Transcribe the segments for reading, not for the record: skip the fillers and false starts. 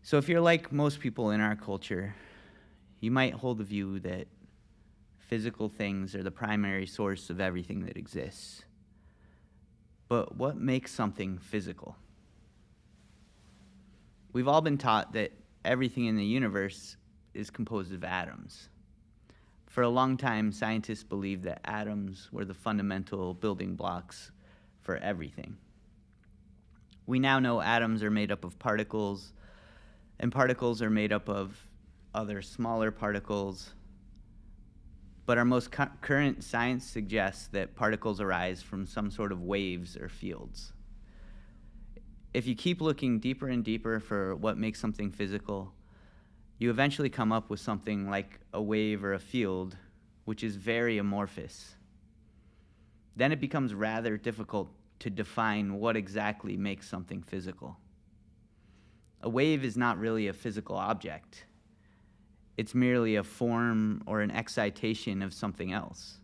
So if you're like most people in our culture, you might hold the view that physical things are the primary source of everything that exists. But what makes something physical? We've all been taught that everything in the universe is composed of atoms. For a long time, scientists believed that atoms were the fundamental building blocks for everything. We now know atoms are made up of particles, and particles are made up of other smaller particles. But our most current science suggests that particles arise from some sort of waves or fields. If you keep looking deeper and deeper for what makes something physical, you eventually come up with something like a wave or a field, which is very amorphous. Then it becomes rather difficult to define what exactly makes something physical. A wave is not really a physical object. It's merely a form or an excitation of something else.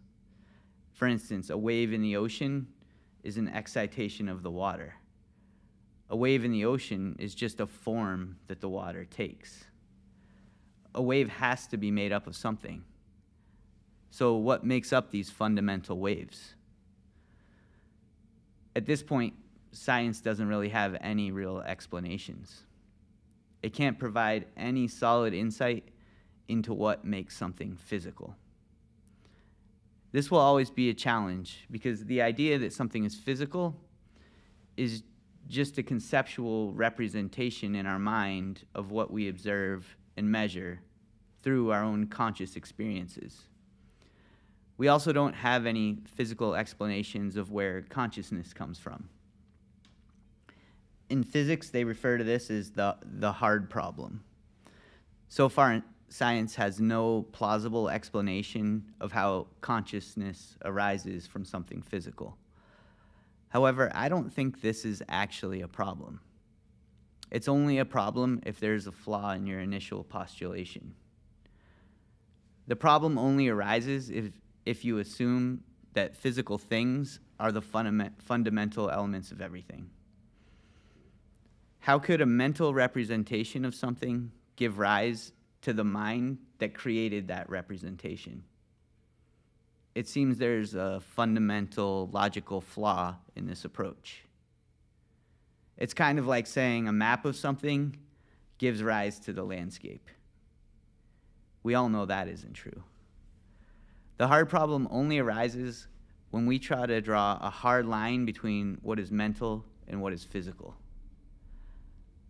For instance, a wave in the ocean is an excitation of the water. A wave in the ocean is just a form that the water takes. A wave has to be made up of something. So what makes up these fundamental waves? At this point, science doesn't really have any real explanations. It can't provide any solid insight into what makes something physical. This will always be a challenge because the idea that something is physical is just a conceptual representation in our mind of what we observe and measure through our own conscious experiences. We also don't have any physical explanations of where consciousness comes from. In physics, they refer to this as the hard problem. So far, science has no plausible explanation of how consciousness arises from something physical. However, I don't think this is actually a problem. It's only a problem if there's a flaw in your initial postulation. The problem only arises if you assume that physical things are the fundamental elements of everything. How could a mental representation of something give rise to the mind that created that representation? It seems there's a fundamental logical flaw in this approach. It's kind of like saying a map of something gives rise to the landscape. We all know that isn't true. The hard problem only arises when we try to draw a hard line between what is mental and what is physical.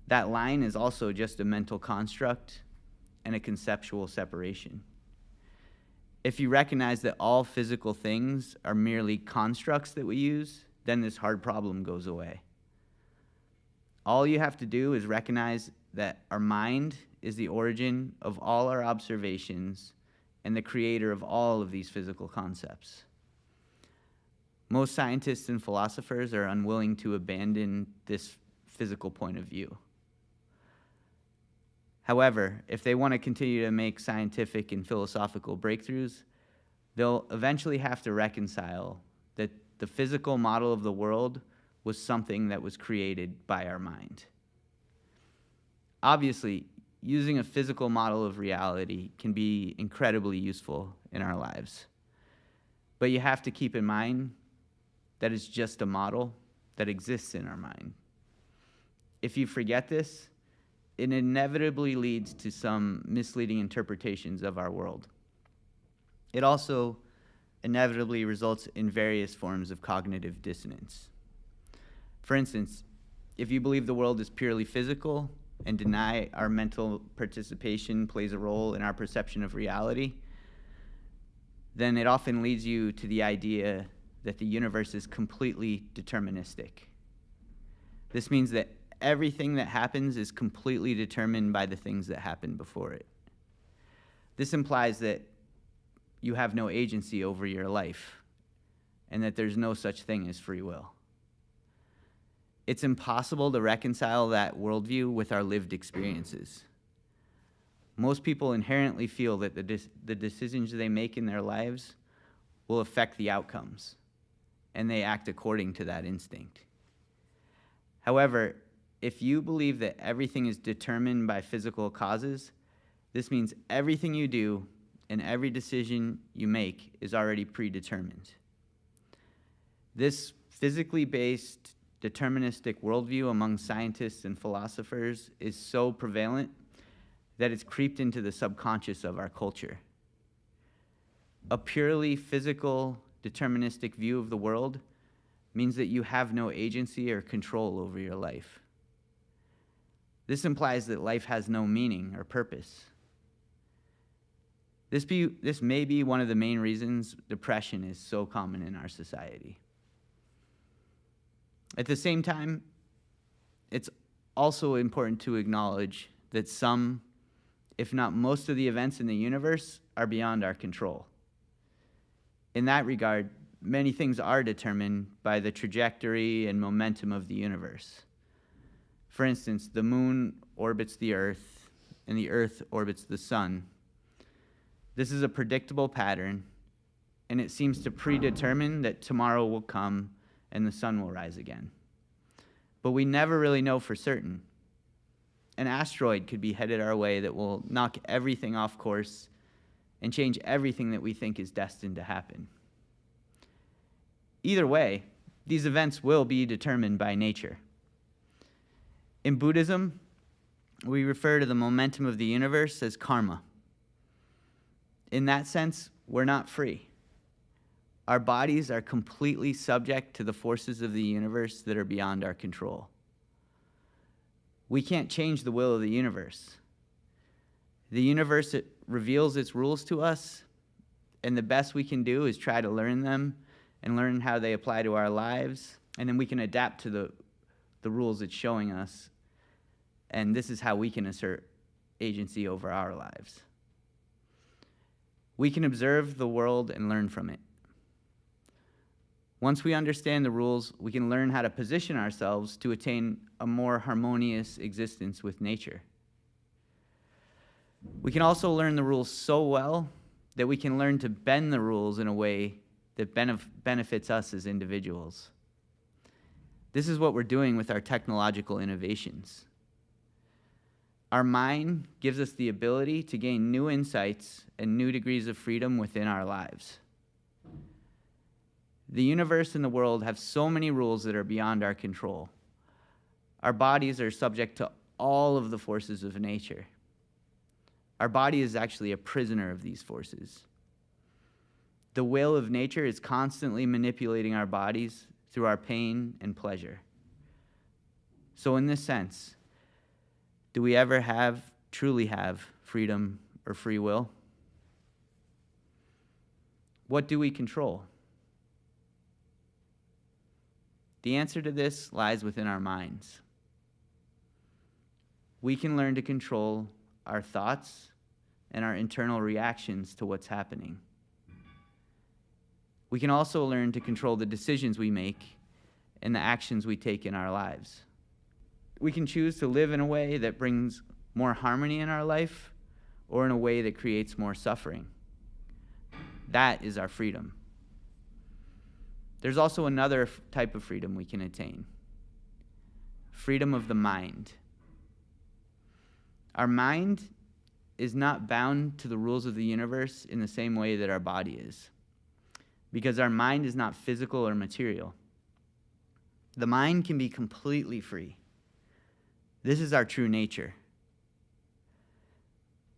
That line is also just a mental construct and a conceptual separation. If you recognize that all physical things are merely constructs that we use, then this hard problem goes away. All you have to do is recognize that our mind is the origin of all our observations and the creator of all of these physical concepts. Most scientists and philosophers are unwilling to abandon this physical point of view. However, if they want to continue to make scientific and philosophical breakthroughs, they'll eventually have to reconcile that the physical model of the world was something that was created by our mind. Obviously, using a physical model of reality can be incredibly useful in our lives. But you have to keep in mind that it's just a model that exists in our mind. If you forget this, it inevitably leads to some misleading interpretations of our world. It also inevitably results in various forms of cognitive dissonance. For instance, if you believe the world is purely physical and deny our mental participation plays a role in our perception of reality, then it often leads you to the idea that the universe is completely deterministic. This means that everything that happens is completely determined by the things that happen before it. This implies that you have no agency over your life and that there's no such thing as free will. It's impossible to reconcile that worldview with our lived experiences. Most people inherently feel that the decisions they make in their lives will affect the outcomes, and they act according to that instinct. However, if you believe that everything is determined by physical causes, this means everything you do and every decision you make is already predetermined. This physically based deterministic worldview among scientists and philosophers is so prevalent that it's creeped into the subconscious of our culture. A purely physical, deterministic view of the world means that you have no agency or control over your life. This implies that life has no meaning or purpose. This may be one of the main reasons depression is so common in our society. At the same time, it's also important to acknowledge that some, if not most of the events in the universe are beyond our control. In that regard, many things are determined by the trajectory and momentum of the universe. For instance, the moon orbits the Earth, and the Earth orbits the sun. This is a predictable pattern, and it seems to predetermine that tomorrow will come and the sun will rise again. But we never really know for certain. An asteroid could be headed our way that will knock everything off course and change everything that we think is destined to happen. Either way, these events will be determined by nature. In Buddhism, we refer to the momentum of the universe as karma. In that sense, we're not free. Our bodies are completely subject to the forces of the universe that are beyond our control. We can't change the will of the universe. The universe reveals its rules to us, and the best we can do is try to learn them and learn how they apply to our lives, and then we can adapt to the rules it's showing us, and this is how we can assert agency over our lives. We can observe the world and learn from it. Once we understand the rules, we can learn how to position ourselves to attain a more harmonious existence with nature. We can also learn the rules so well that we can learn to bend the rules in a way that benefits us as individuals. This is what we're doing with our technological innovations. Our mind gives us the ability to gain new insights and new degrees of freedom within our lives. The universe and the world have so many rules that are beyond our control. Our bodies are subject to all of the forces of nature. Our body is actually a prisoner of these forces. The will of nature is constantly manipulating our bodies through our pain and pleasure. So in this sense, do we ever truly have freedom or free will? What do we control? The answer to this lies within our minds. We can learn to control our thoughts and our internal reactions to what's happening. We can also learn to control the decisions we make and the actions we take in our lives. We can choose to live in a way that brings more harmony in our life or in a way that creates more suffering. That is our freedom. There's also another type of freedom we can attain. Freedom of the mind. Our mind is not bound to the rules of the universe in the same way that our body is, because our mind is not physical or material. The mind can be completely free. This is our true nature.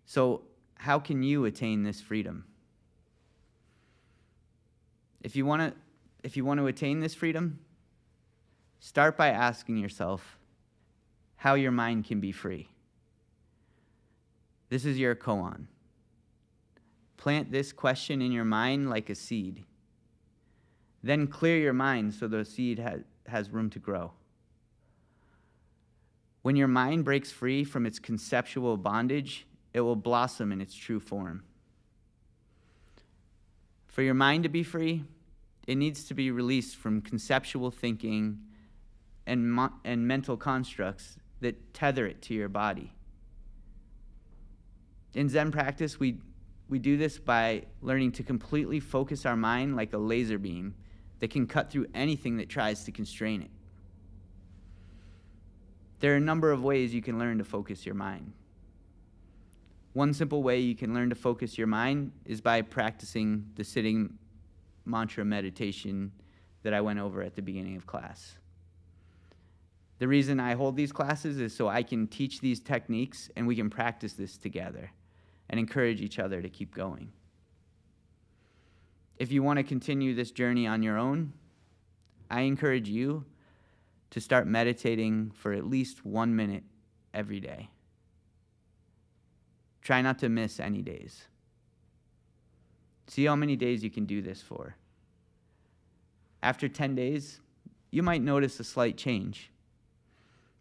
So, how can you attain this freedom? If you want to attain this freedom, start by asking yourself how your mind can be free. This is your koan. Plant this question in your mind like a seed. Then clear your mind so the seed has room to grow. When your mind breaks free from its conceptual bondage, it will blossom in its true form. For your mind to be free, it needs to be released from conceptual thinking and mental constructs that tether it to your body. In Zen practice, we do this by learning to completely focus our mind like a laser beam that can cut through anything that tries to constrain it. There are a number of ways you can learn to focus your mind. One simple way you can learn to focus your mind is by practicing the sitting mantra meditation that I went over at the beginning of class. The reason I hold these classes is so I can teach these techniques and we can practice this together and encourage each other to keep going. If you want to continue this journey on your own, I encourage you to start meditating for at least 1 minute every day. Try not to miss any days. See how many days you can do this for. After 10 days, you might notice a slight change.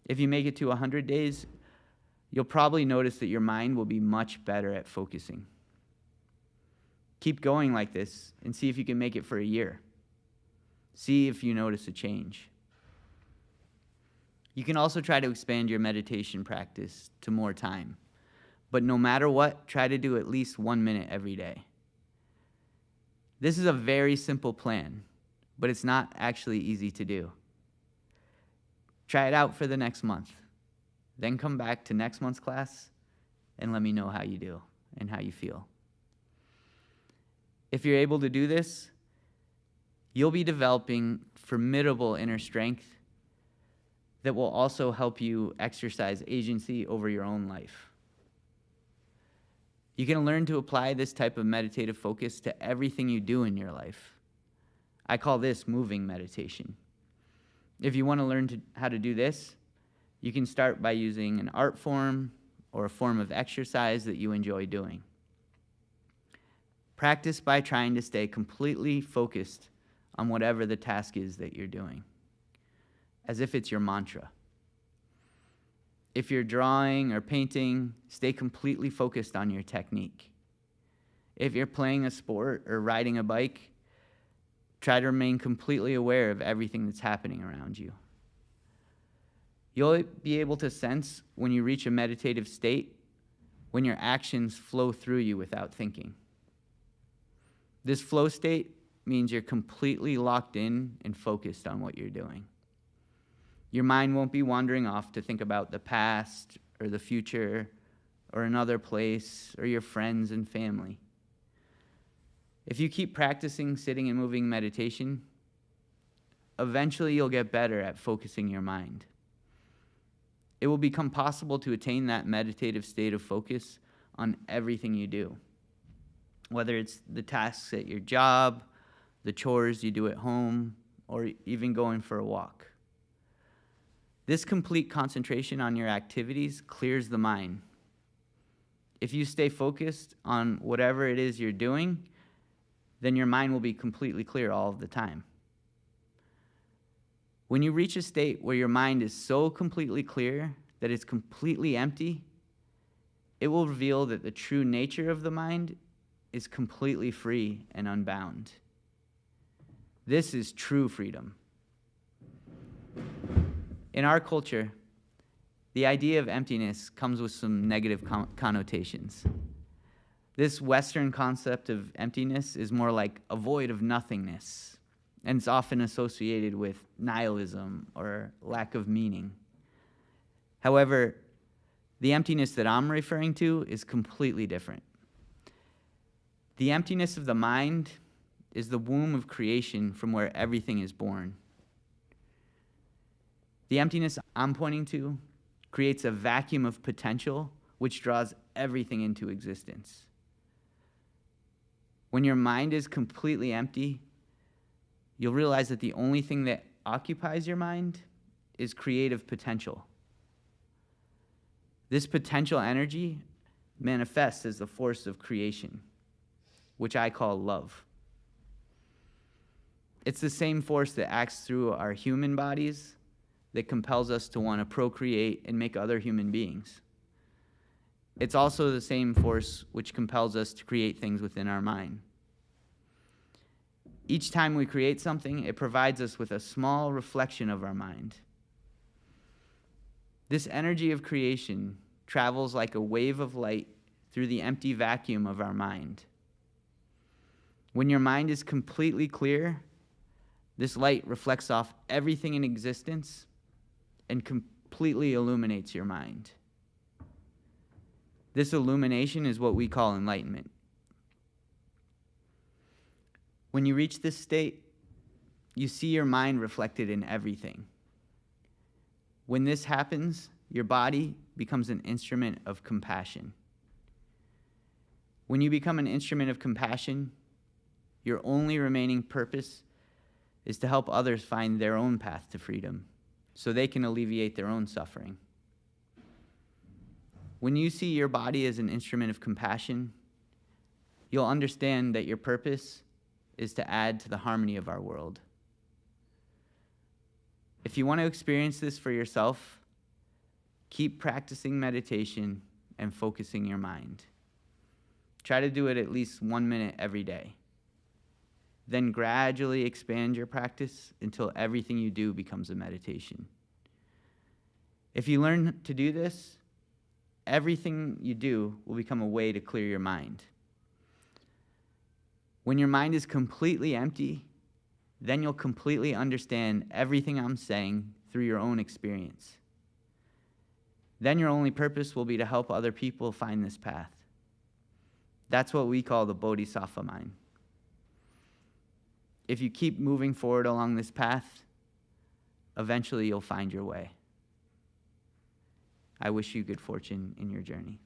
If you make it to 100 days, you'll probably notice that your mind will be much better at focusing. Keep going like this and see if you can make it for a year. See if you notice a change. You can also try to expand your meditation practice to more time. But no matter what, try to do at least 1 minute every day. This is a very simple plan, but it's not actually easy to do. Try it out for the next month. Then come back to next month's class and let me know how you do and how you feel. If you're able to do this, you'll be developing formidable inner strength that will also help you exercise agency over your own life. You can learn to apply this type of meditative focus to everything you do in your life. I call this moving meditation. If you want to learn how to do this, you can start by using an art form or a form of exercise that you enjoy doing. Practice by trying to stay completely focused on whatever the task is that you're doing, as if it's your mantra. If you're drawing or painting, stay completely focused on your technique. If you're playing a sport or riding a bike, try to remain completely aware of everything that's happening around you. You'll be able to sense when you reach a meditative state, when your actions flow through you without thinking. This flow state means you're completely locked in and focused on what you're doing. Your mind won't be wandering off to think about the past or the future or another place or your friends and family. If you keep practicing sitting and moving meditation, eventually you'll get better at focusing your mind. It will become possible to attain that meditative state of focus on everything you do, whether it's the tasks at your job, the chores you do at home, or even going for a walk. This complete concentration on your activities clears the mind. If you stay focused on whatever it is you're doing, then your mind will be completely clear all of the time. When you reach a state where your mind is so completely clear that it's completely empty, it will reveal that the true nature of the mind is completely free and unbound. This is true freedom. In our culture, the idea of emptiness comes with some negative connotations. This Western concept of emptiness is more like a void of nothingness, and it's often associated with nihilism or lack of meaning. However, the emptiness that I'm referring to is completely different. The emptiness of the mind is the womb of creation from where everything is born. The emptiness I'm pointing to creates a vacuum of potential which draws everything into existence. When your mind is completely empty, you'll realize that the only thing that occupies your mind is creative potential. This potential energy manifests as the force of creation, which I call love. It's the same force that acts through our human bodies that compels us to want to procreate and make other human beings. It's also the same force which compels us to create things within our mind. Each time we create something, it provides us with a small reflection of our mind. This energy of creation travels like a wave of light through the empty vacuum of our mind. When your mind is completely clear, this light reflects off everything in existence and completely illuminates your mind. This illumination is what we call enlightenment. When you reach this state, you see your mind reflected in everything. When this happens, your body becomes an instrument of compassion. When you become an instrument of compassion, your only remaining purpose is to help others find their own path to freedom so they can alleviate their own suffering. When you see your body as an instrument of compassion, you'll understand that your purpose is to add to the harmony of our world. If you want to experience this for yourself, keep practicing meditation and focusing your mind. Try to do it at least 1 minute every day. Then gradually expand your practice until everything you do becomes a meditation. If you learn to do this, everything you do will become a way to clear your mind. When your mind is completely empty, then you'll completely understand everything I'm saying through your own experience. Then your only purpose will be to help other people find this path. That's what we call the bodhisattva mind. If you keep moving forward along this path, eventually you'll find your way. I wish you good fortune in your journey.